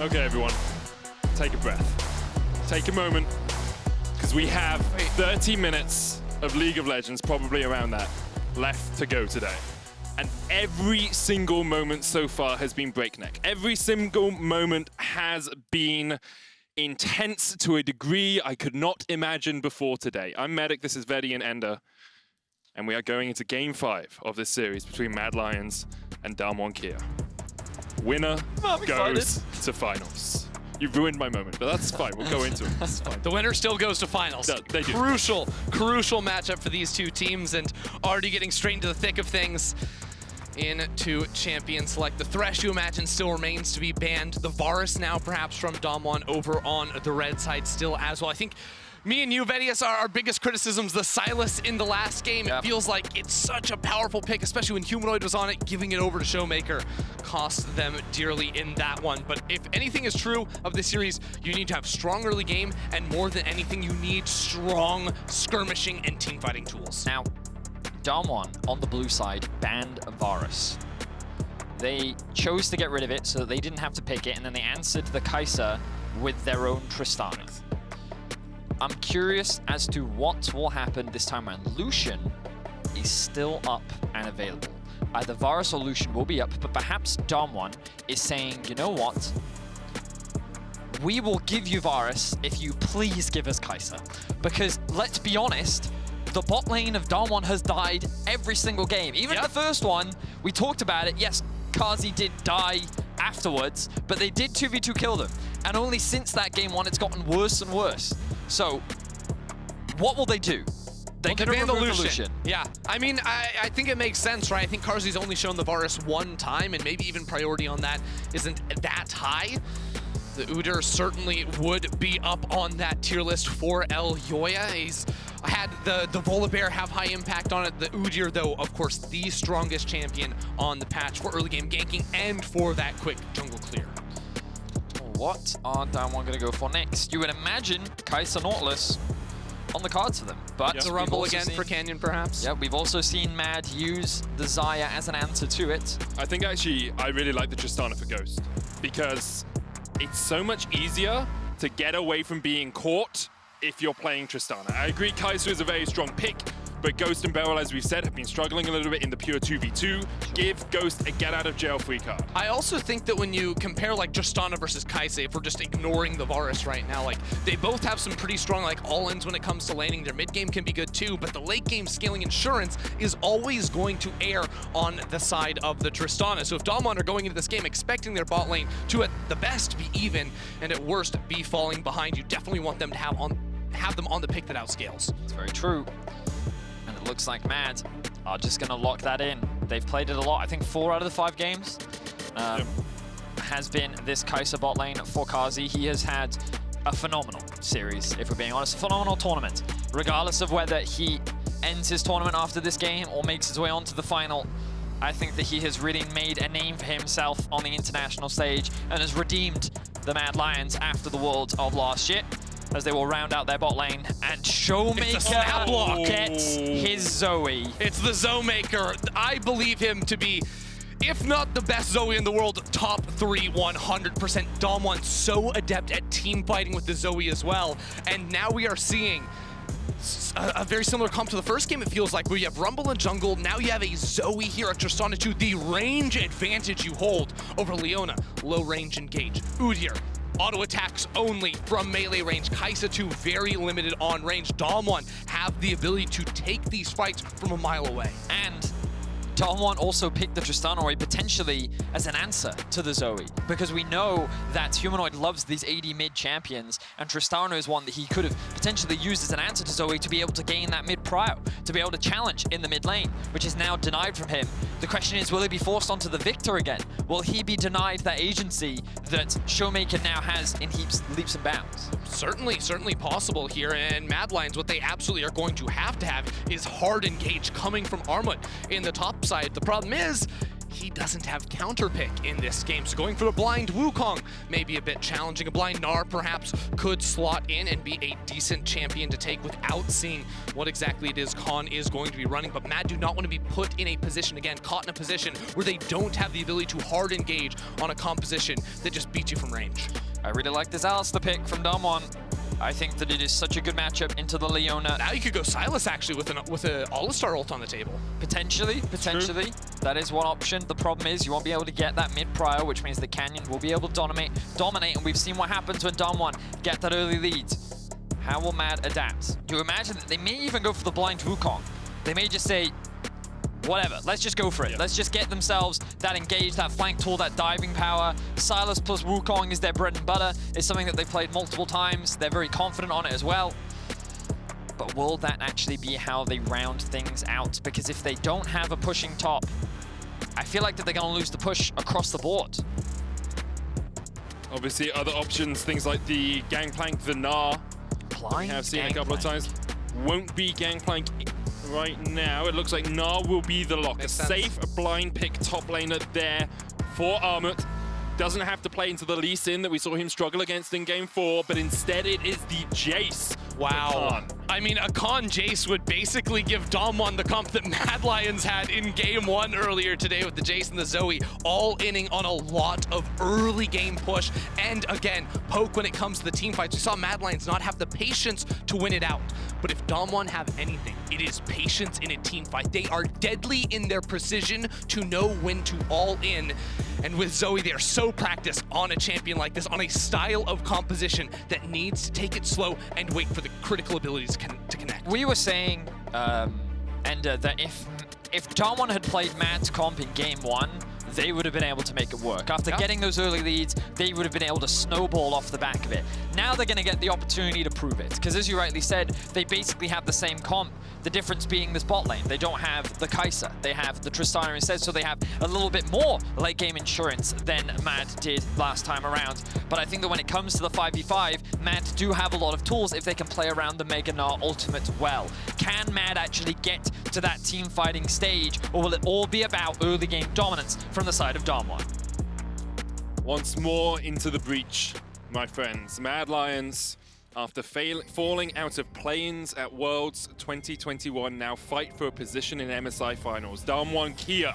Okay, everyone, take a breath. Take a moment, because we have 30 minutes of League of Legends, probably around that, left to go today. And every single moment so far has been breakneck. Every single moment has been intense to a degree I could not imagine before today. I'm Medic, this is Vedi and Ender, and we are going into Game 5 of this series between Mad Lions and Damwon KIA. Winner goes to finals. You've ruined my moment, but that's fine. We'll go into it. That's fine. The winner still goes to finals. No, they do. Crucial matchup for these two teams, and already getting straight into the thick of things into champion select. The Thresh, you imagine, still remains to be banned. The Varus now perhaps from Damwon over on the red side still as well. I think me and you, Vedius, are our biggest criticisms. The Sylas in the last game, It feels like it's such a powerful pick, especially when Humanoid was on it. Giving it over to ShowMaker cost them dearly in that one. But if anything is true of this series, you need to have strong early game, and more than anything, you need strong skirmishing and teamfighting tools. Now, Damwon on the blue side banned Varus. They chose to get rid of it so that they didn't have to pick it, and then they answered the Kai'Sa with their own Tristana. I'm curious as to what will happen this time around. Lucian is still up and available. Either Varus or Lucian will be up, but perhaps Damwon is saying, you know what? We will give you Varus if you please give us Kai'Sa. Because let's be honest, the bot lane of Damwon has died every single game. Even the first one, we talked about it. Yes, Carzzy did die afterwards, but they did 2v2 kill them. And only since that game one, it's gotten worse and worse. So, what will they do? They can ban the Lucian. Yeah, I mean, I think it makes sense, right? I think Carzzy's only shown the Varus one time, and maybe even priority on that isn't that high. The Udyr certainly would be up on that tier list for Elyoya. He's had the Volibear have high impact on it. The Udyr, though, of course, the strongest champion on the patch for early game ganking and for that quick jungle clear. What are Damwon going to go for next? You would imagine Kai'Sa Nautilus on the cards for them. But the Rumble again for Canyon, perhaps? Yeah, we've also seen Mad use the Xayah as an answer to it. I think actually I really like the Tristana for Ghost, because it's so much easier to get away from being caught if you're playing Tristana. I agree Kai'Sa is a very strong pick, but Ghost and BeryL, as we've said, have been struggling a little bit in the pure 2v2. Give Ghost a get-out-of-jail-free card. I also think that when you compare like Tristana versus Kai'Sa, if we're just ignoring the Varus right now, like they both have some pretty strong like all-ins when it comes to laning. Their mid-game can be good too, but the late-game scaling insurance is always going to err on the side of the Tristana. So if Damwon are going into this game expecting their bot lane to at the best be even, and at worst be falling behind, you definitely want them to have them on the pick that outscales. It's very true. And it looks like Mad are just going to lock that in. They've played it a lot. I think 4 out of the 5 games has been this Kai'Sa bot lane for Carzzy. He has had a phenomenal series, if we're being honest. A phenomenal tournament. Regardless of whether he ends his tournament after this game or makes his way on to the final, I think that he has really made a name for himself on the international stage and has redeemed the Mad Lions after the Worlds of last year, as they will round out their bot lane, and ShowMaker gets his Zoe. It's the ShowMaker. I believe him to be, if not the best Zoe in the world, top 3 100%. Damwon so adept at team fighting with the Zoe as well, and now we are seeing a very similar comp to the first game, it feels like, where you have Rumble and jungle. Now you have a Zoe here at Tristana 2. The range advantage you hold over Leona. Low range engage. Udyr, auto attacks only from melee range. Kai'Sa 2 very limited on range. Damwon have the ability to take these fights from a mile away. And Damwon also picked the Tristana away potentially as an answer to the Zoe, because we know that Humanoid loves these AD mid champions, and Tristana is one that he could have potentially used as an answer to Zoe to be able to gain that mid prio, to be able to challenge in the mid lane, which is now denied from him. The question is, will he be forced onto the Victor again? Will he be denied that agency that ShowMaker now has in leaps and bounds? Certainly possible here, and Mad Lions, what they absolutely are going to have is hard engage coming from Armut in the top side. The problem is, he doesn't have counter pick in this game. So going for the blind Wukong may be a bit challenging. A blind Gnar perhaps could slot in and be a decent champion to take without seeing what exactly it is Khan is going to be running. But Mad do not want to be put in a position, again, caught in a position where they don't have the ability to hard engage on a composition that just beats you from range. I really like this Alistar pick from Damwon. I think that it is such a good matchup into the Leona. Now you could go Sylas actually with a Alistar ult on the table. Potentially. That is one option. The problem is you won't be able to get that mid prior, which means that Canyon will be able to dominate, and we've seen what happens when Damwon get that early lead. How will Mad adapt? You imagine that they may even go for the blind Wukong. They may just say, whatever, let's just go for it. Yeah. Let's just get themselves that engage, that flank tool, that diving power. Sylas plus Wukong is their bread and butter. It's something that they played multiple times. They're very confident on it as well. But will that actually be how they round things out? Because if they don't have a pushing top, I feel like that they're going to lose the push across the board. Obviously, other options, things like the Gangplank, the Gnar. We have seen a couple of times. Won't be Gangplank right now. It looks like Gnar will be the lock. A safe blind pick top laner there for Armut. Doesn't have to play into the Lee Sin that we saw him struggle against in Game 4, but instead it is the Jayce. Wow. I mean, a Khan Jayce would basically give Damwon the comp that Mad Lions had in Game 1 earlier today with the Jayce and the Zoe, all inning on a lot of early game push. And again, poke when it comes to the team fights. We saw Mad Lions not have the patience to win it out. But if Damwon have anything, it is patience in a team fight. They are deadly in their precision to know when to all in. And with Zoe, they are so practiced on a champion like this, on a style of composition that needs to take it slow and wait for the critical abilities to connect. We were saying, Ender, that if Damwon had played Mad's comp in Game 1, they would have been able to make it work. After getting those early leads, they would have been able to snowball off the back of it. Now they're going to get the opportunity to prove it, because as you rightly said, they basically have the same comp. The difference being this bot lane. They don't have the Kai'Sa. They have the Tristana instead, so they have a little bit more late game insurance than Mad did last time around. But I think that when it comes to the 5v5, Mad do have a lot of tools if they can play around the Mega Gnar ultimate well. Can Mad actually get to that team fighting stage, or will it all be about early game dominance from the side of Damwon? Once more into the breach, my friends. Mad Lions, after falling out of play-ins at Worlds 2021, now fight for a position in MSI Finals. Damwon KIA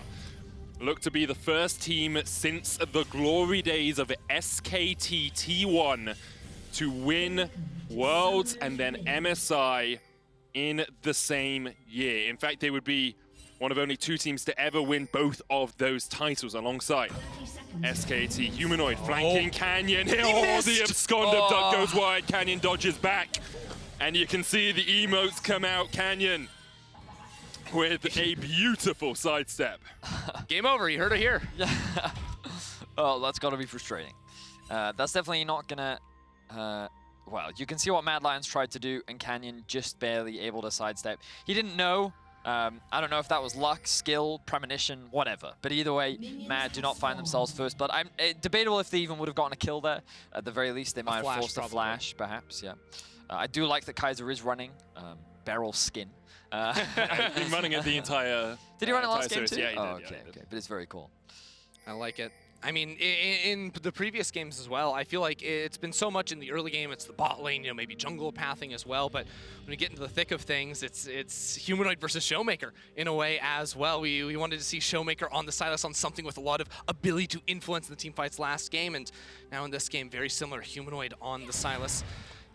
look to be the first team since the glory days of SKT T1 to win Worlds and then MSI in the same year. In fact, they would be one of only 2 teams to ever win both of those titles alongside SKT. Humanoid flanking Canyon. Oh, the abscond duck goes wide. Canyon dodges back. And you can see the emotes come out. Canyon with a beautiful sidestep. Game over, you heard it here. Oh, that's got to be frustrating. That's definitely not gonna... well, you can see what Mad Lions tried to do, and Canyon just barely able to sidestep. He didn't know. I don't know if that was luck, skill, premonition, whatever. But either way, Mad do not find themselves first. But I'm debatable if they even would have gotten a kill there. At the very least, they might have forced a flash, perhaps. Yeah. I do like that Kaiser is running BeryL skin. He's been running it the entire. Did he run it last game too? Yeah, he did. Oh, okay, okay. But it's very cool. I like it. I mean, in the previous games as well, I feel like it's been so much in the early game. It's the bot lane, you know, maybe jungle pathing as well. But when we get into the thick of things, it's Humanoid versus ShowMaker in a way as well. We wanted to see ShowMaker on the Sylas on something with a lot of ability to influence the team fights last game, and now in this game, very similar. Humanoid on the Sylas.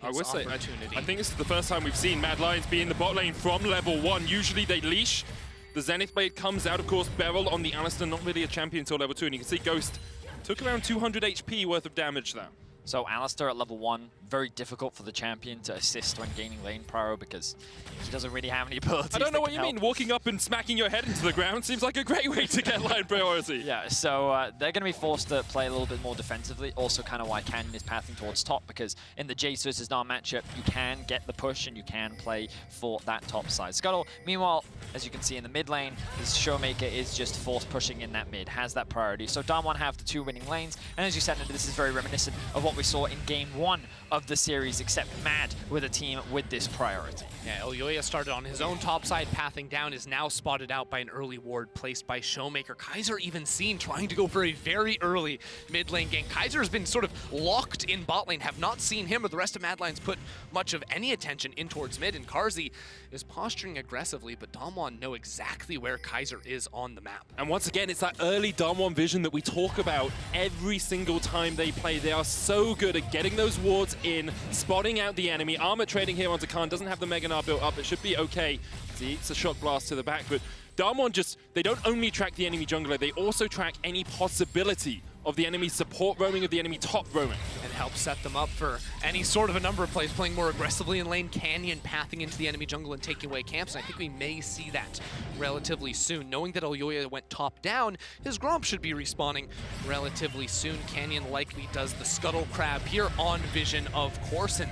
I would say, I think this is the first time we've seen Mad Lions be in the bot lane from level 1. Usually they leash. The Zenith Blade comes out, of course, BeryL on the Alistar, not really a champion until level 2, and you can see Ghost took around 200 HP worth of damage there. So Alistar at level 1, very difficult for the champion to assist when gaining lane prior because he doesn't really have any abilities. I don't know what you mean. Walking up and smacking your head into the ground seems like a great way to get line priority. Yeah, so they're going to be forced to play a little bit more defensively. Also kind of why Canyon is pathing towards top, because in the Jayce versus Gnar matchup, you can get the push and you can play for that top side. Scuttle, meanwhile, as you can see in the mid lane, this ShowMaker is just force pushing in that mid, has that priority. So Damwon have the 2 winning lanes, and as you said, this is very reminiscent of what we saw in Game 1 of the series, except Mad with a team with this priority. Yeah, Elyoya started on his own top side, pathing down, is now spotted out by an early ward placed by ShowMaker. Kaiser even seen trying to go for a very early mid lane gank. Kaiser has been sort of locked in bot lane, have not seen him or the rest of Mad Lions put much of any attention in towards mid, and Carzzy is posturing aggressively, but Damwon know exactly where Kaiser is on the map. And once again, it's that early Damwon vision that we talk about every single time they play. They are so good at getting those wards in, spotting out the enemy. Armut trading here onto Khan, doesn't have the Mega Gnar built up. It should be okay. He eats a shock blast to the back, but Damwon just, they don't only track the enemy jungler, they also track any possibility of the enemy support roaming, of the enemy top roaming. And help set them up for any sort of a number of plays, playing more aggressively in lane, Canyon pathing into the enemy jungle and taking away camps, and I think we may see that relatively soon. Knowing that Elyoya went top down, his Gromp should be respawning relatively soon. Canyon likely does the Scuttle Crab here on Vision, of course, and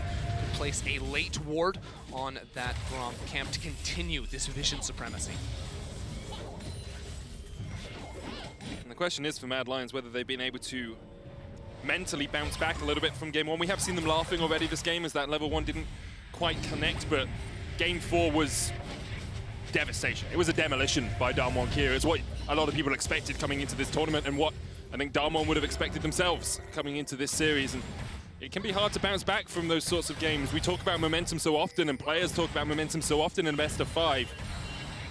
place a late ward on that Gromp camp to continue this Vision supremacy. And the question is for Mad Lions whether they've been able to mentally bounce back a little bit from game one. We have seen them laughing already this game as that level 1 didn't quite connect, but game 4 was devastation. It was a demolition by Damwon KIA. It's what a lot of people expected coming into this tournament and what I think Damwon would have expected themselves coming into this series. And it can be hard to bounce back from those sorts of games. We talk about momentum so often and players talk about momentum so often in best of 5.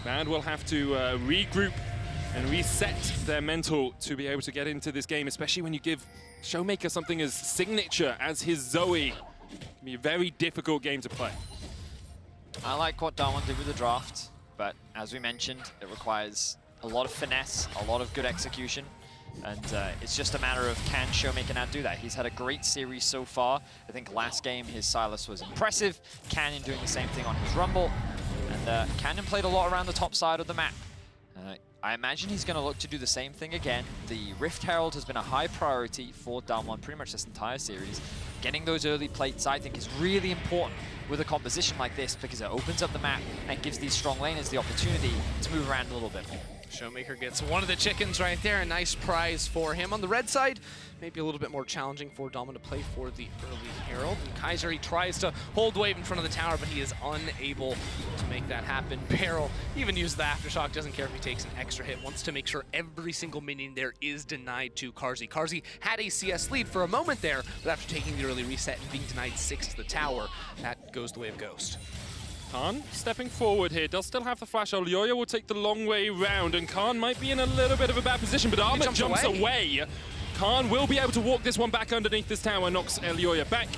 Mad will have to regroup and reset their mental to be able to get into this game, especially when you give ShowMaker something as signature as his Zoe. It can be a very difficult game to play. I like what Damwon did with the draft, but as we mentioned, it requires a lot of finesse, a lot of good execution, and it's just a matter of can ShowMaker now do that. He's had a great series so far. I think last game his Sylas was impressive, Canyon doing the same thing on his Rumble, and Canyon played a lot around the top side of the map. I imagine he's going to look to do the same thing again. The Rift Herald has been a high priority for Damwon pretty much this entire series. Getting those early plates, I think, is really important with a composition like this because it opens up the map and gives these strong laners the opportunity to move around a little bit more. ShowMaker gets one of the chickens right there, a nice prize for him. On the red side, maybe a little bit more challenging for Damwon to play for the early Herald. And Kaiser, he tries to hold wave in front of the tower, but he is unable to make that happen. BeryL even used the Aftershock, doesn't care if he takes an extra hit, wants to make sure every single minion there is denied to Carzzy. Carzzy had a CS lead for a moment there, but after taking the early reset and being denied 6 to the tower, that goes the way of Ghost. Khan stepping forward here, does still have the flash. Elyoya will take the long way round, and Khan might be in a little bit of a bad position, but Armut jumps away. Khan will be able to walk this one back underneath this tower, knocks Elyoya back,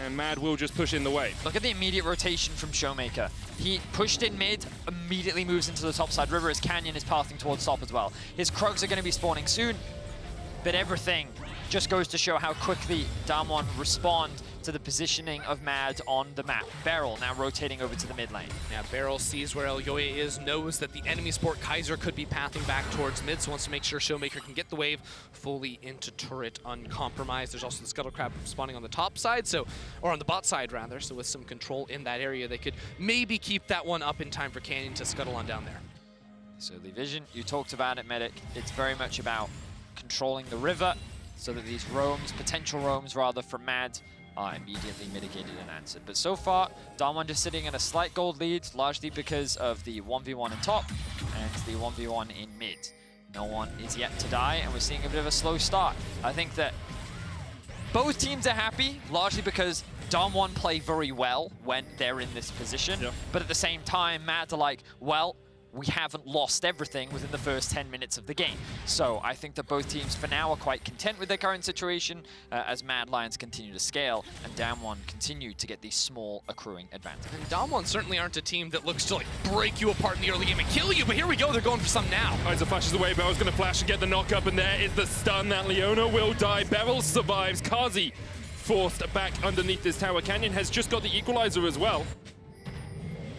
and Mad will just push in the wave. Look at the immediate rotation from ShowMaker. He pushed in mid, immediately moves into the topside river as Canyon is pathing towards top as well. His Krugs are going to be spawning soon, but everything just goes to show how quickly Damwon respond to the positioning of Mad on the map. BeryL now rotating over to the mid lane. Now BeryL sees where Elyoya is, knows that the enemy support Kaiser could be pathing back towards mid, so wants to make sure ShowMaker can get the wave fully into turret uncompromised. There's also the Scuttle Crab spawning on the top side, or on the bot side rather, so with some control in that area, they could maybe keep that one up in time for Canyon to scuttle on down there. So the vision, you talked about it, Medic. It's very much about controlling the river so that these roams, potential roams rather, from Mad are immediately mitigated and answered. But so far, Damwon just sitting in a slight gold lead, largely because of the 1v1 in top and the 1v1 in mid. No one is yet to die, and we're seeing a bit of a slow start. I think that both teams are happy, largely because Damwon play very well when they're in this position. Yep. But at the same time, Mad are like, well, we haven't lost everything within the first 10 minutes of the game. So I think that both teams for now are quite content with their current situation as Mad Lions continue to scale and Damwon continue to get these small accruing advantages. And Damwon certainly aren't a team that looks to like break you apart in the early game and kill you, but here we go, they're going for some now. Kaiser flashes away, BeryL's going to flash and get the knock up, and there is the stun. That Leona will die. BeryL survives. Carzzy forced back underneath this tower. Canyon has just got the equalizer as well.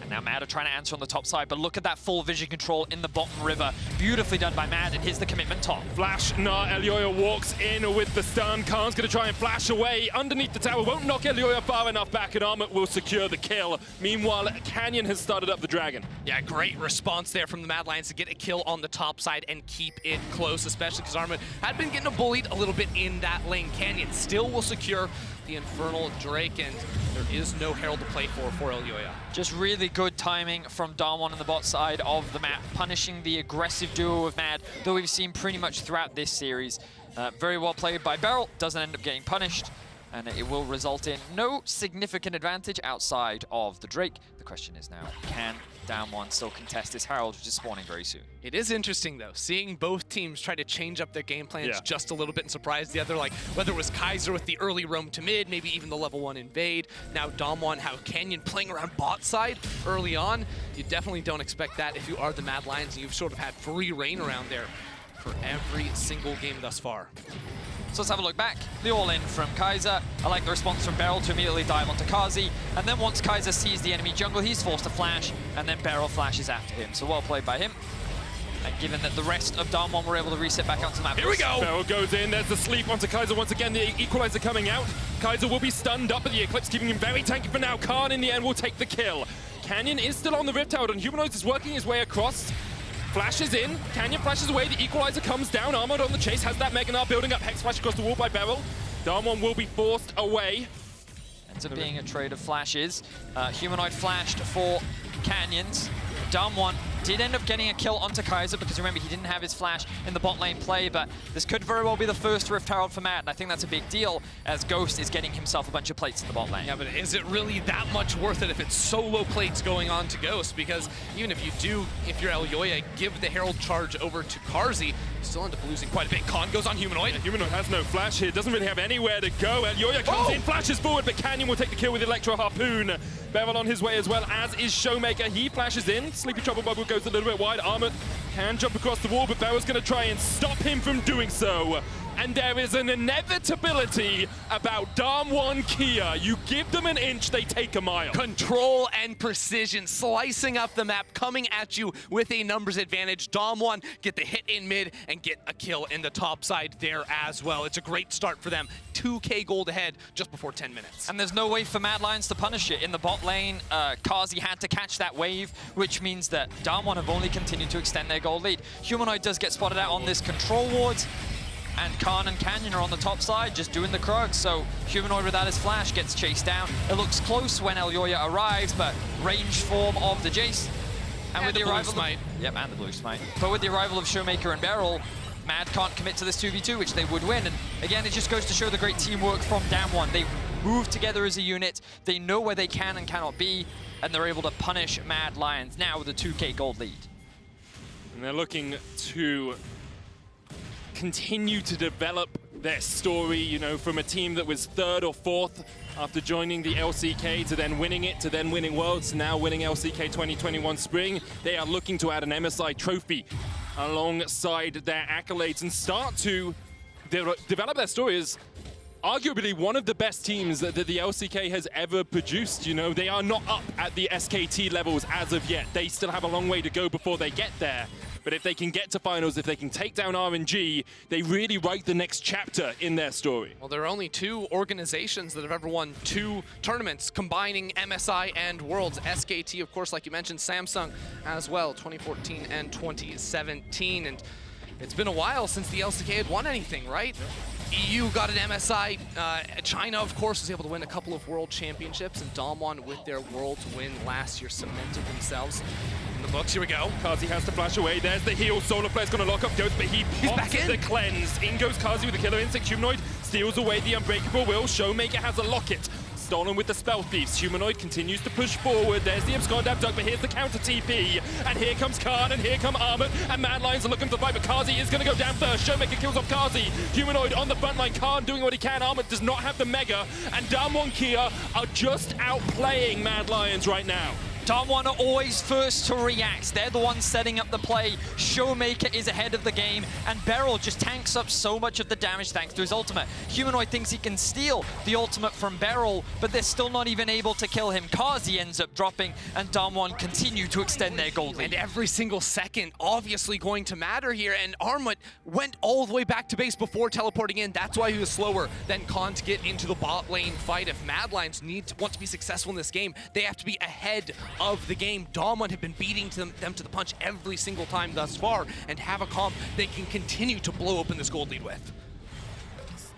Now Mad are trying to answer on the top side, but look at that full vision control in the bottom river. Beautifully done by Mad, and here's the commitment top. Flash, Gnar, Elyoya walks in with the stun. Khan's going to try and flash away underneath the tower. Won't knock Elyoya far enough back, and Armut will secure the kill. Meanwhile, Canyon has started up the dragon. Yeah, great response there from the Mad Lions to get a kill on the top side and keep it close, especially because Armut had been getting bullied a little bit in that lane. Canyon still will secure the Infernal Drake, and there is no Herald to play for Elyoya. Just really good timing from Damwon on the bot side of the map, punishing the aggressive duo of Mad that we've seen pretty much throughout this series. Very well played by BeryL, doesn't end up getting punished, and it will result in no significant advantage outside of the Drake. The question is now, can Damwon still contest this Herald, which is spawning very soon? It is interesting, though, seeing both teams try to change up their game plans just a little bit and surprise the other, like whether it was Kaiser with the early roam to mid, maybe even the level 1 invade, now Damwon, how Canyon playing around bot side early on. You definitely don't expect that if you are the Mad Lions and you've sort of had free reign around there for every single game thus far. So let's have a look back. The all-in from Kai'Sa. I like the response from BeryL to immediately dive onto Carzzy. And then once Kai'Sa sees the enemy jungle, he's forced to flash, and then BeryL flashes after him. So well played by him. And given that the rest of Damwon were able to reset back onto the map. Here we go! BeryL goes in, there's the sleep onto Kai'Sa once again, the equalizer coming out. Kai'Sa will be stunned up, but the Eclipse keeping him very tanky for now. Khan in the end will take the kill. Canyon is still on the Rift Herald, and Humanoid is working his way across. Flashes in, Canyon flashes away, the equalizer comes down, Armut on the chase, has that Gnar building up, Hex flash across the wall by BeryL. Damwon will be forced away. Ends up being a trade of flashes. Humanoid flashed for Canyons. Damwon did end up getting a kill onto Kai'Sa because remember he didn't have his flash in the bot lane play, but this could very well be the first Rift Herald for Mad, and I think that's a big deal as Ghost is getting himself a bunch of plates in the bot lane. Yeah, but is it really that much worth it if it's solo plates going on to Ghost? Because even if you're Elyoya, give the Herald charge over to Carzzy, you still end up losing quite a bit. Khan goes on Humanoid. Yeah, Humanoid has no flash here, doesn't really have anywhere to go. Elyoya comes in, flashes forward, but Canyon will take the kill with Electro Harpoon. BeryL on his way as well, as is ShowMaker. He flashes in. Sleepy Trouble Bubble goes a little bit wide. Armut can jump across the wall, but BeryL's going to try and stop him from doing so. And there is an inevitability about Damwon KIA. You give them an inch, they take a mile. Control and precision, slicing up the map, coming at you with a numbers advantage. Damwon get the hit in mid and get a kill in the top side there as well. It's a great start for them. 2K gold ahead just before 10 minutes. And there's no way for Mad Lions to punish it. In the bot lane, Carzzy had to catch that wave, which means that Damwon have only continued to extend their gold lead. Humanoid does get spotted out on this control wards, and Khan and Canyon are on the top side, just doing the Krug. So Humanoid without his flash gets chased down. It looks close when Elyoya arrives, but range form of the Jayce. And with the arrival smite. Yep, and the blue smite. But with the arrival of ShowMaker and BeryL, Mad can't commit to this 2v2, which they would win. And again, it just goes to show the great teamwork from Damwon. They move together as a unit, they know where they can and cannot be, and they're able to punish Mad Lions now with a 2K gold lead. And they're looking to continue to develop their story, you know, from a team that was 3rd or 4th after joining the LCK to then winning it, to then winning Worlds, to now winning LCK 2021 Spring. They are looking to add an MSI trophy alongside their accolades and start to develop their story as arguably one of the best teams that the LCK has ever produced. You know, they are not up at the SKT levels as of yet. They still have a long way to go before they get there. But if they can get to finals, if they can take down RNG, they really write the next chapter in their story. Well, there are only 2 organizations that have ever won 2 tournaments, combining MSI and Worlds. SKT, of course, like you mentioned, Samsung as well, 2014 and 2017. And it's been a while since the LCK had won anything, right? EU got an MSI. China, of course, was able to win a couple of world championships, and Damwon, with their Worlds win last year, cemented themselves in the books. Here we go. Carzzy has to flash away. There's the heal. Solar Flare's going to lock up Ghost, but he's back in. The cleanse. In goes Carzzy with the Killer Instinct. Humanoid steals away the Unbreakable Will. ShowMaker has a locket. Stolen with the Spell Thieves. Humanoid continues to push forward. There's the Abscond Abduct, but here's the counter TP. And here comes Khan, and here come Armut. And Mad Lions are looking for the fight, but Carzzy is going to go down first. ShowMaker kills off Carzzy. Humanoid on the front line. Khan doing what he can. Armut does not have the Mega. And Damwon KIA are just outplaying Mad Lions right now. Damwon are always first to react. They're the ones setting up the play. ShowMaker is ahead of the game, and BeryL just tanks up so much of the damage thanks to his ultimate. Humanoid thinks he can steal the ultimate from BeryL, but they're still not even able to kill him. Carzzy ends up dropping, and Damwon continue to extend their gold lead. And every single second obviously going to matter here, and Armut went all the way back to base before teleporting in. That's why he was slower than Khan to get into the bot lane fight. If Mad Lions want to be successful in this game, they have to be ahead of the game. Damwon have been beating them to the punch every single time thus far, and have a comp they can continue to blow open this gold lead with.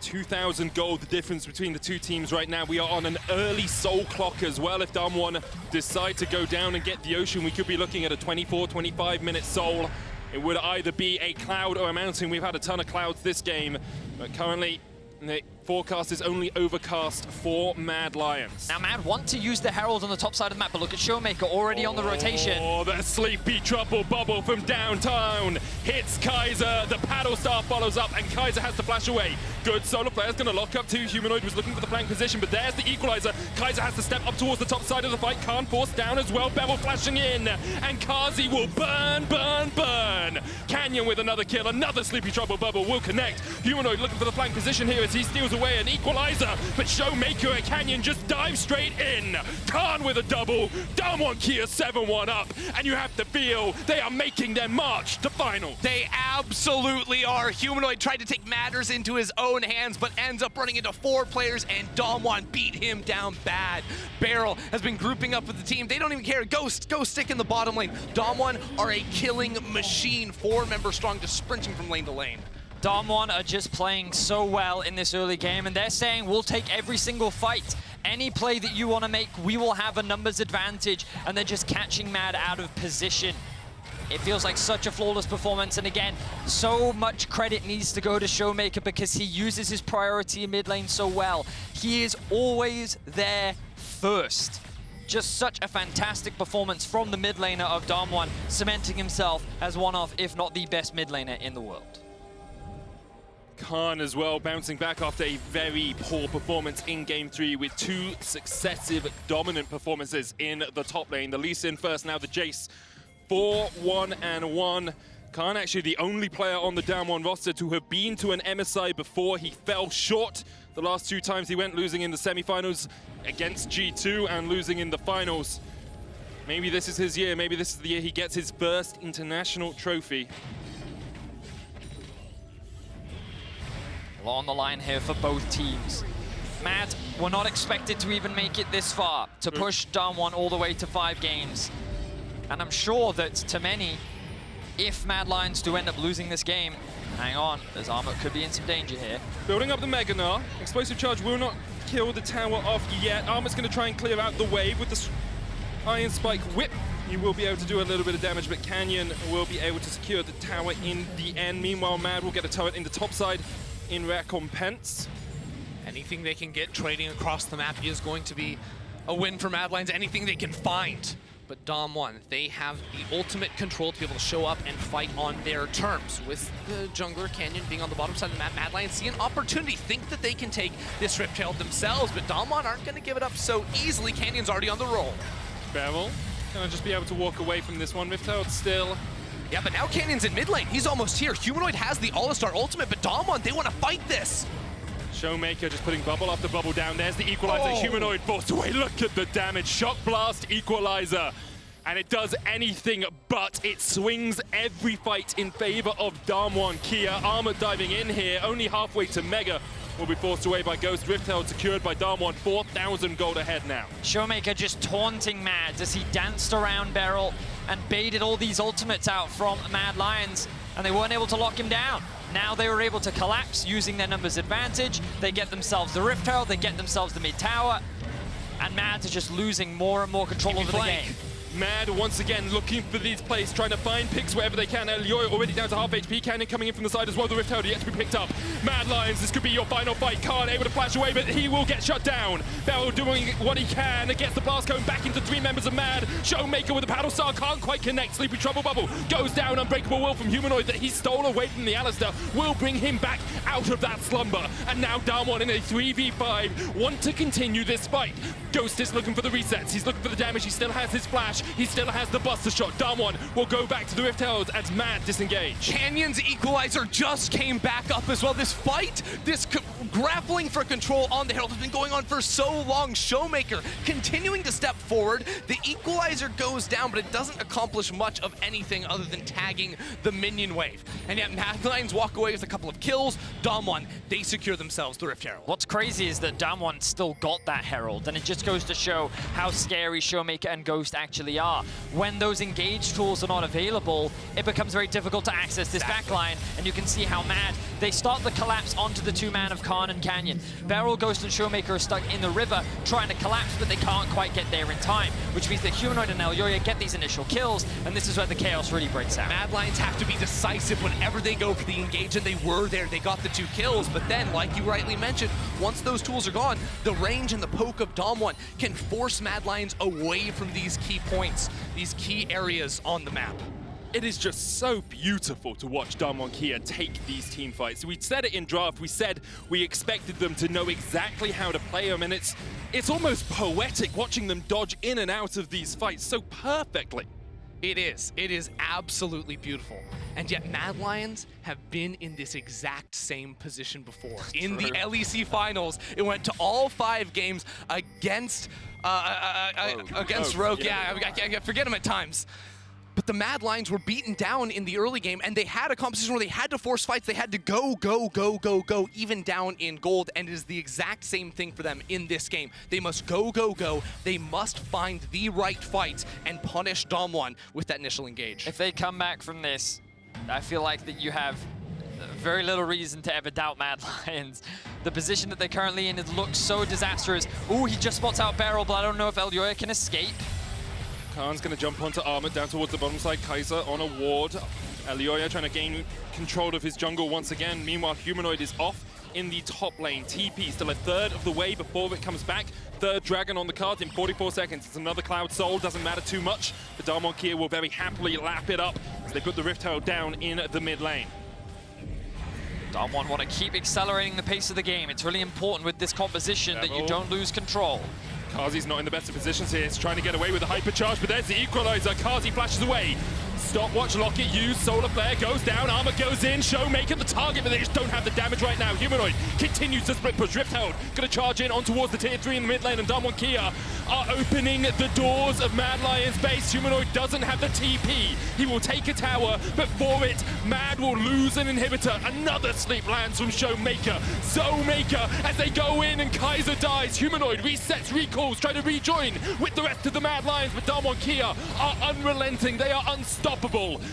2,000 gold, the difference between the two teams right now. We are on an early soul clock as well. If Damwon decide to go down and get the ocean, we could be looking at a 24, 25-minute soul. It would either be a cloud or a mountain. We've had a ton of clouds this game, but currently the forecast is only overcast for Mad Lions. Now Mad want to use the Herald on the top side of the map, but look at ShowMaker already on the rotation. Oh, the sleepy trouble bubble from downtown hits Kaiser. The paddle star follows up, and Kaiser has to flash away. Good solo player's gonna lock up too. Humanoid was looking for the flank position, but there's the equalizer. Kaiser has to step up towards the top side of the fight. Can't force down as well. BeryL flashing in, and Carzzy will burn, burn, burn. Canyon with another kill. Another sleepy trouble bubble will connect. Humanoid looking for the flank position here as he steals away an equalizer, but ShowMaker and Canyon just dive straight in. Khan with a double. Damwon KIA 7-1 up, and you have to feel they are making their march to final. They absolutely are. Humanoid tried to take matters into his own hands, but ends up running into 4 players, and Damwon beat him down bad. BeryL has been grouping up with the team. They don't even care. Go stick in the bottom lane. Damwon are a killing machine. 4 members strong, just sprinting from lane to lane. Damwon are just playing so well in this early game, and they're saying, we'll take every single fight. Any play that you want to make, we will have a numbers advantage, and they're just catching Mad out of position. It feels like such a flawless performance, and again, so much credit needs to go to ShowMaker because he uses his priority in mid lane so well. He is always there first. Just such a fantastic performance from the mid laner of Damwon, cementing himself as one of, if not the best mid laner in the world. Khan as well, bouncing back after a very poor performance in Game 3 with 2 successive dominant performances in the top lane. The Lee Sin first, now the Jayce. 4-1-1. Khan actually the only player on the Damwon roster to have been to an MSI before. He fell short the last 2 times he went, losing in the semifinals against G2 and losing in the finals. Maybe this is his year. Maybe this is the year he gets his first international trophy. On the line here for both teams. Mad were not expected to even make it this far, to push Damwon all the way to 5 games. And I'm sure that to many, if Mad Lions do end up losing this game, hang on, as Armut could be in some danger here. Building up the Mega Gnar. Explosive charge will not kill the tower off yet. Armut's going to try and clear out the wave with the Iron Spike Whip. He will be able to do a little bit of damage, but Canyon will be able to secure the tower in the end. Meanwhile, Mad will get a turret in the top side in recompense. Anything they can get trading across the map is going to be a win for Mad Lions. Anything they can find. But Damwon, they have the ultimate control to be able to show up and fight on their terms. With the jungler Canyon being on the bottom side of the map, Mad Lions see an opportunity, think that they can take this Rift Herald themselves, but Damwon aren't going to give it up so easily. Canyon's already on the roll. BeryL gonna just be able to walk away from this one. Rift Herald still. Yeah, but now Canyon's in mid lane. He's almost here. Humanoid has the Alistar ultimate, but Damwon, they want to fight this. ShowMaker just putting bubble after bubble down. There's the equalizer. Oh. Humanoid forced away. Look at the damage. Shock blast equalizer. And it does anything but. It swings every fight in favor of Damwon KIA. Armut diving in here, only halfway to Mega. Will be forced away by Ghost. Rift Herald secured by Damwon. 4,000 gold ahead now. ShowMaker just taunting Mad as he danced around BeryL and baited all these ultimates out from Mad Lions, and they weren't able to lock him down. Now they were able to collapse using their numbers advantage. They get themselves the Rift Herald, they get themselves the mid tower, and Mad is just losing more and more control over the game. Mad once again looking for these plays, trying to find picks wherever they can. Elyoya already down to half HP. Canyon coming in from the side as well. The Rift Herald yet to be picked up. Mad Lions, this could be your final fight. Khan able to flash away, but he will get shut down. BeryL doing what he can. Gets the blast going back into 3 members of Mad. ShowMaker with a paddle star, can't quite connect. Sleepy Trouble Bubble goes down. Unbreakable Will from Humanoid that he stole away from the Alistar will bring him back out of that slumber. And now Damwon in a 3v5 want to continue this fight. Ghost is looking for the resets. He's looking for the damage. He still has his flash. He still has the Buster Shot. Damwon will go back to the Rift Herald as Mad disengage. Canyon's equalizer just came back up as well. This fight, this grappling for control on the Herald has been going on for so long. ShowMaker continuing to step forward. The equalizer goes down, but it doesn't accomplish much of anything other than tagging the minion wave. And yet Mad Lions walk away with a couple of kills. Damwon, they secure themselves the Rift Herald. What's crazy is that Damwon still got that Herald, and it just goes to show how scary ShowMaker and Ghost actually usually are. When those engage tools are not available, it becomes very difficult to access this backline, and you can see how mad they start the collapse onto the two-man of Khan and Canyon. BeryL, Ghost, and ShowMaker are stuck in the river trying to collapse, but they can't quite get there in time, which means that Humanoid and Elyoya get these initial kills, and this is where the chaos really breaks out. Mad Lions have to be decisive whenever they go for the engage, and they were there. They got the 2 kills, but then, like you rightly mentioned, once those tools are gone, the range and the poke of Damwon can force Mad Lions away from these key points, these key areas on the map. It is just so beautiful to watch Damwon KIA take these team fights. We said it in draft, we said we expected them to know exactly how to play them, and it's almost poetic watching them dodge in and out of these fights so perfectly. It is absolutely beautiful. And yet Mad Lions have been in this exact same position before. In the LEC finals, it went to all 5 games against Rogue. Yeah, I forget him at times. But the Mad Lions were beaten down in the early game, and they had a composition where they had to force fights. They had to go, even down in gold, and it is the exact same thing for them in this game. They must go. They must find the right fights and punish Damwon with that initial engage. If they come back from this, I feel like that you have very little reason to ever doubt Mad Lions. The position that they're currently in, it looks so disastrous. Ooh, he just spots out BeryL, but I don't know if Elyoya can escape. Khan's going to jump onto Armut down towards the bottom side. Kaiser on a ward. Elyoya trying to gain control of his jungle once again. Meanwhile, Humanoid is off in the top lane. TP still a third of the way before it comes back. Third Dragon on the cards in 44 seconds. It's another Cloud Soul. Doesn't matter too much. But Damwon KIA will very happily lap it up as they put the Rift Herald down in the mid lane. Damwon want to keep accelerating the pace of the game. It's really important with this composition that you don't lose control. Carzzy's not in the best of positions here. He's trying to get away with the hypercharge, but there's the equalizer. Carzzy flashes away. Stopwatch, locket used, Solar Flare goes down, Armut goes in, ShowMaker the target, but they just don't have the damage right now. Humanoid continues to split push, Rift Herald gonna charge in on towards the tier 3 in the mid lane, and Damwon KIA are opening the doors of Mad Lions base. Humanoid doesn't have the TP. He will take a tower, but for it, Mad will lose an inhibitor. Another sleep lands from ShowMaker. ShowMaker as they go in, and Kaiser dies. Humanoid resets, recalls, try to rejoin with the rest of the Mad Lions, but Damwon KIA are unrelenting. They are unstoppable.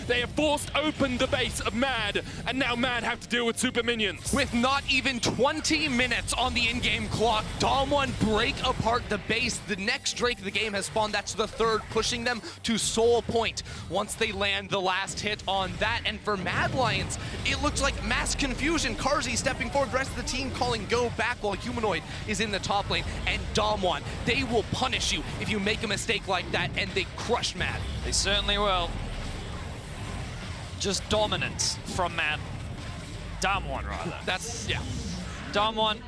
They have forced open the base of Mad, and now Mad have to deal with super minions. With not even 20 minutes on the in-game clock, Damwon break apart the base. The next Drake of the game has spawned. That's the third, pushing them to Soul Point once they land the last hit on that. And for Mad Lions, it looks like mass confusion. Carzzy stepping forward, the rest of the team calling go back while Humanoid is in the top lane. And Damwon, they will punish you if you make a mistake like that, and they crush Mad. They certainly will. Just dominance from Damwon, rather. That's, yeah. Damwon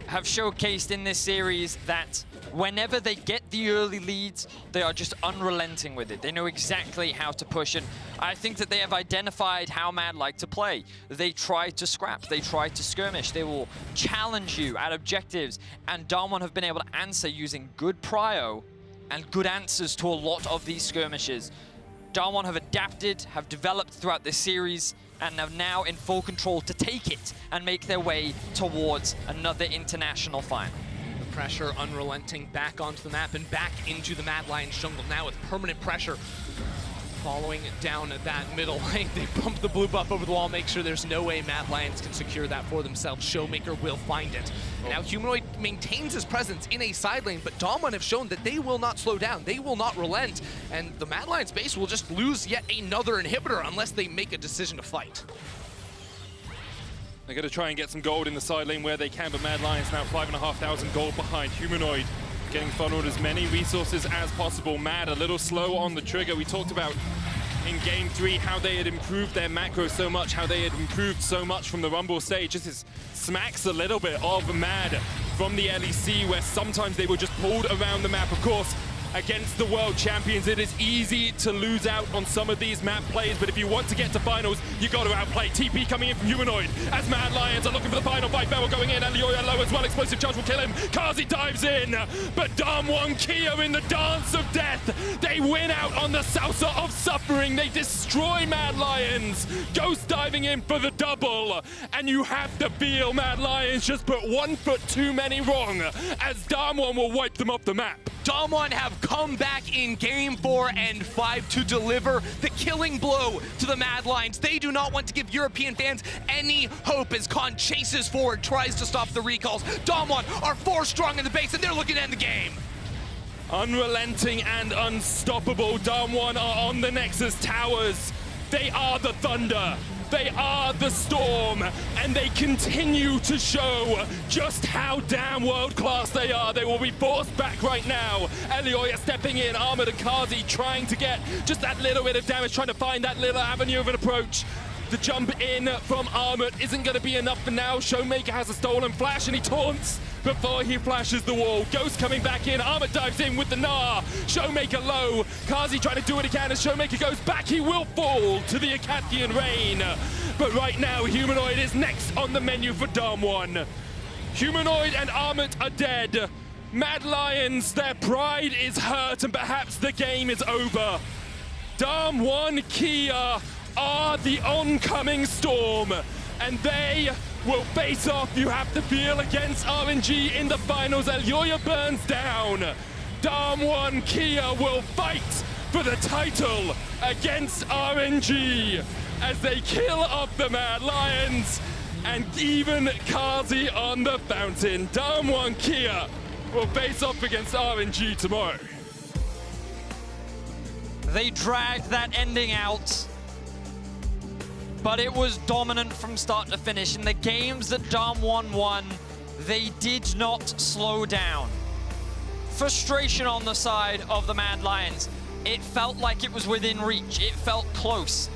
have showcased in this series that whenever they get the early leads, they are just unrelenting with it. They know exactly how to push, and I think that they have identified how Mad like to play. They try to scrap, they try to skirmish, they will challenge you at objectives, and Damwon have been able to answer using good prio and good answers to a lot of these skirmishes. Damwon have adapted, have developed throughout this series, and are now in full control to take it and make their way towards another international final. The pressure unrelenting back onto the map and back into the Mad Lions jungle now with permanent pressure. Following down that middle lane, they bump the blue buff over the wall, make sure there's no way Mad Lions can secure that for themselves. ShowMaker will find it. And now Humanoid maintains his presence in a side lane, but Damwon have shown that they will not slow down, they will not relent, and the Mad Lions base will just lose yet another inhibitor unless they make a decision to fight. They're gonna try and get some gold in the side lane where they can, but Mad Lions now 5,500 gold behind. Humanoid getting funneled as many resources as possible. Mad a little slow on the trigger. We talked about in Game 3 how they had improved their macro so much, how they had improved so much from the Rumble stage. This smacks a little bit of Mad from the LEC, where sometimes they were just pulled around the map. Of course, against the world champions, it is easy to lose out on some of these map plays, but if you want to get to finals, you got to outplay. TP coming in from Humanoid as Mad Lions are looking for the final fight. BeryL going in, Elyoya low as well, explosive charge will kill him. Carzzy dives in, but Damwon KIA in the dance of death. They win out on the salsa of suffering. They destroy Mad Lions. Ghost diving in for the double, and you have to feel Mad Lions just put 1 foot too many wrong as Damwon will wipe them off the map. Damwon have come back in Game 4 and 5 to deliver the killing blow to the Mad Lions. They do not want to give European fans any hope as Khan chases forward, tries to stop the recalls. Damwon are 4 strong in the base and they're looking to end the game. Unrelenting and unstoppable, Damwon are on the Nexus towers. They are the thunder. They are the storm, and they continue to show just how damn world-class they are. They will be forced back right now. Elyoya stepping in, Armut and Carzzy trying to get just that little bit of damage, trying to find that little avenue of an approach. The jump in from Armut isn't going to be enough for now. ShowMaker has a stolen flash, and he taunts before he flashes the wall. Ghost coming back in, Armut dives in with the Gnar. ShowMaker low, Carzzy trying to do what he can as ShowMaker goes back. He will fall to the Acathian Rain. But right now, Humanoid is next on the menu for Damwon. Humanoid and Armut are dead. Mad Lions, their pride is hurt, and perhaps the game is over. Damwon KIA are the oncoming storm, and they will face off, you have to feel, against RNG in the finals. Elyoya burns down. Damwon KIA will fight for the title against RNG as they kill off the Mad Lions and even Carzzy on the fountain. Damwon KIA will face off against RNG tomorrow. They dragged that ending out, but it was dominant from start to finish. In the games that Damwon won, they did not slow down. Frustration on the side of the Mad Lions. It felt like it was within reach. It felt close.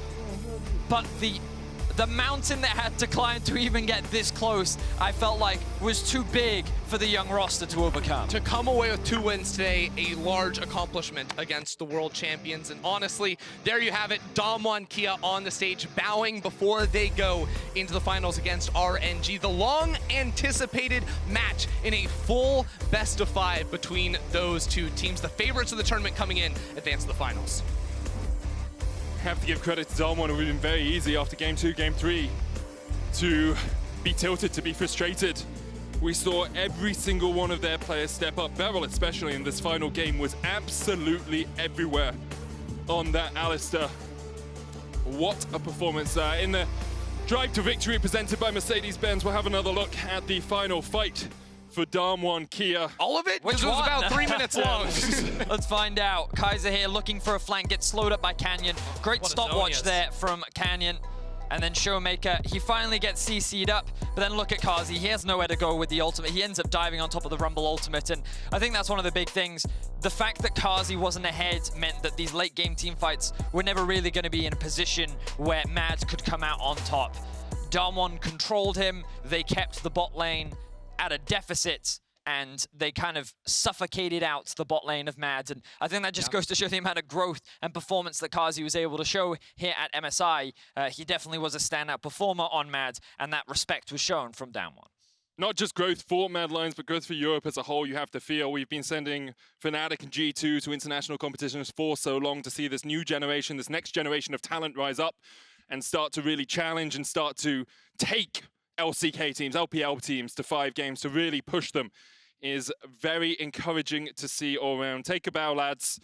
But the mountain that had to climb to even get this close, I felt like was too big for the young roster to overcome. To come away with 2 wins today, a large accomplishment against the world champions. And honestly, there you have it, Damwon KIA on the stage, bowing before they go into the finals against RNG. The long-anticipated match in a full best-of-5 between those two teams. The favorites of the tournament coming in advance to the finals. Have to give credit to Damwon, who have been very easy after Game 2, Game 3 to be tilted, to be frustrated. We saw every single one of their players step up. BeryL, especially in this final game, was absolutely everywhere on that Alistar. What a performance. In the drive to victory presented by Mercedes-Benz, we'll have another look at the final fight for Damwon KIA. All of it? Which This was one? about 3 minutes long. Let's find out. Kaiser here looking for a flank, gets slowed up by Canyon. Great stopwatch there from Canyon. And then ShowMaker, he finally gets CC'd up, but then look at Carzzy, he has nowhere to go with the ultimate. He ends up diving on top of the Rumble ultimate, and I think that's one of the big things. The fact that Carzzy wasn't ahead meant that these late game team fights were never really going to be in a position where Mad could come out on top. Damwon controlled him, they kept the bot lane at a deficit, and they kind of suffocated out the bot lane of Mad. And I think that just goes to show the amount of growth and performance that Carzzy was able to show here at MSI. He definitely was a standout performer on Mad, and that respect was shown from Damwon. Not just growth for Mad Lions, but growth for Europe as a whole, you have to feel. We've been sending Fnatic and G2 to international competitions for so long to see this new generation, this next generation of talent rise up and start to really challenge and start to take LCK teams, LPL teams to 5 games to really push them is very encouraging to see all around. Take a bow, lads,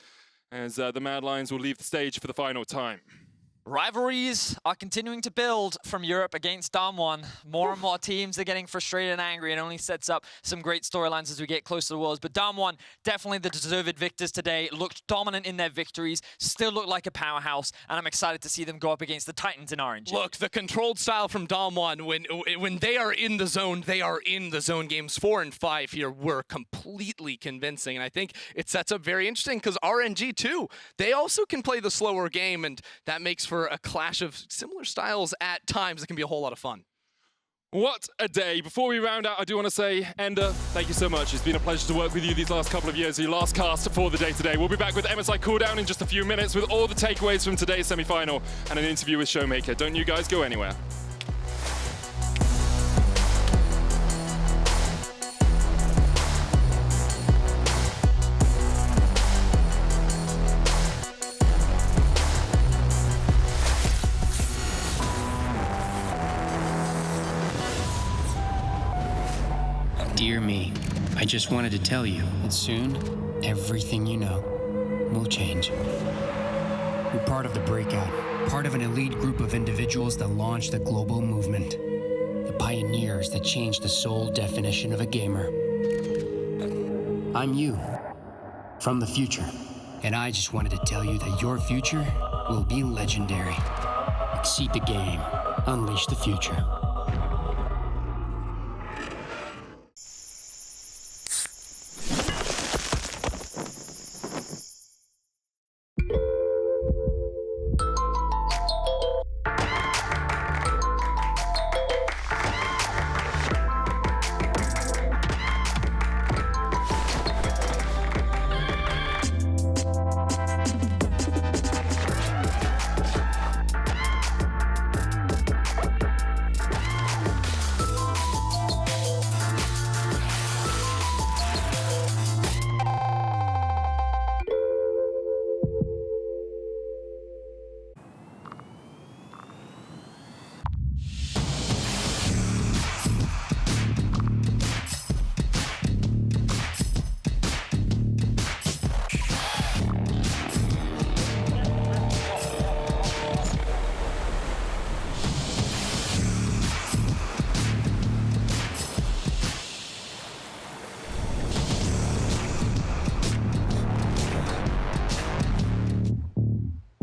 as the Mad Lions will leave the stage for the final time. Rivalries are continuing to build from Europe against Damwon. More and more teams are getting frustrated and angry, and only sets up some great storylines as we get closer to the Worlds. But Damwon, definitely the deserved victors today, looked dominant in their victories, still look like a powerhouse, and I'm excited to see them go up against the Titans in RNG. Look, the controlled style from Damwon, when they are in the zone, they are in the zone. Games 4 and 5 here were completely convincing, and I think it sets up very interesting because RNG too, they also can play the slower game, and that makes for a clash of similar styles at times that can be a whole lot of fun. What a day. Before we round out, I do want to say, Ender, thank you so much. It's been a pleasure to work with you these last couple of years, your last cast for the day today. We'll be back with MSI Cooldown in just a few minutes with all the takeaways from today's semi-final and an interview with ShowMaker. Don't you guys go anywhere. Dear me, I just wanted to tell you that soon everything you know will change. You're part of the breakout, part of an elite group of individuals that launched a global movement. The pioneers that changed the sole definition of a gamer. I'm you, from the future. And I just wanted to tell you that your future will be legendary. Exceed the game. Unleash the future.